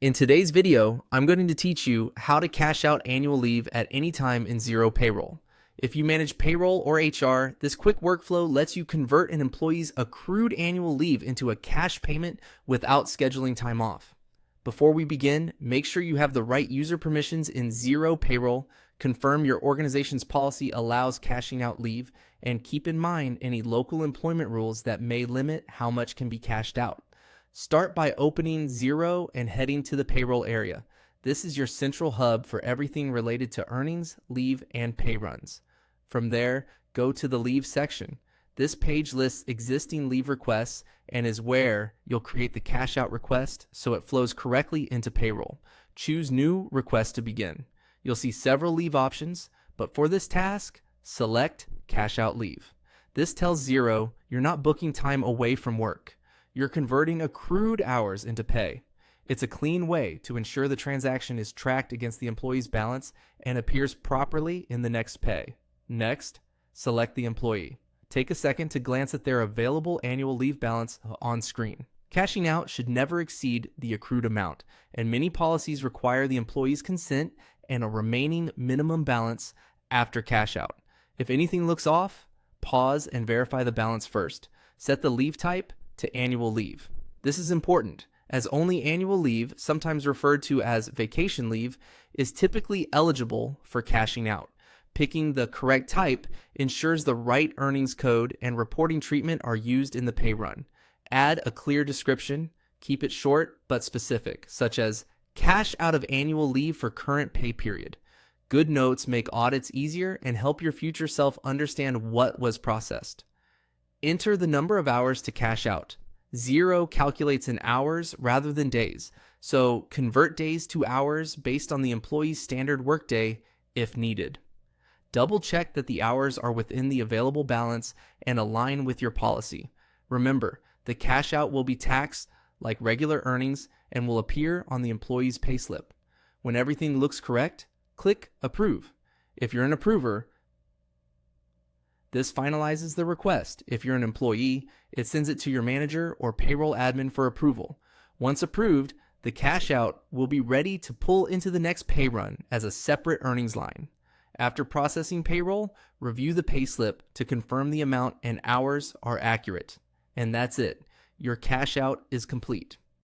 In today's video, I'm going to teach you how to cash out annual leave at any time in Xero Payroll. If you manage payroll or HR, this quick workflow lets you convert an employee's accrued annual leave into a cash payment without scheduling time off. Before we begin, make sure you have the right user permissions in Xero Payroll, confirm your organization's policy allows cashing out leave, and keep in mind any local employment rules that may limit how much can be cashed out. Start by opening Xero and heading to the payroll area. This is your central hub for everything related to earnings, leave, and pay runs. From there, go to the leave section. This page lists existing leave requests and is where you'll create the cash out request so it flows correctly into payroll. Choose new request to begin. You'll see several leave options, but for this task, select cash out leave. This tells Xero you're not booking time away from work. You're converting accrued hours into pay. It's a clean way to ensure the transaction is tracked against the employee's balance and appears properly in the next pay. Next, select the employee. Take a second to glance at their available annual leave balance on screen. Cashing out should never exceed the accrued amount, and many policies require the employee's consent and a remaining minimum balance after cash out. If anything looks off, pause and verify the balance first. Set the leave type to annual leave. This is important, as only annual leave, sometimes referred to as vacation leave, is typically eligible for cashing out. Picking the correct type ensures the right earnings code and reporting treatment are used in the pay run. Add a clear description, keep it short but specific, such as cash out of annual leave for current pay period. Good notes make audits easier and help your future self understand what was processed. Enter the number of hours to cash out. Xero calculates in hours rather than days, so convert days to hours based on the employee's standard workday if needed. Double check that the hours are within the available balance and align with your policy. Remember, the cash out will be taxed like regular earnings and will appear on the employee's payslip. When everything looks correct, click Approve. If you're an approver, this finalizes the request. If you're an employee, it sends it to your manager or payroll admin for approval. Once approved, the cash out will be ready to pull into the next pay run as a separate earnings line. After processing payroll, review the payslip to confirm the amount and hours are accurate. And that's it. Your cash out is complete.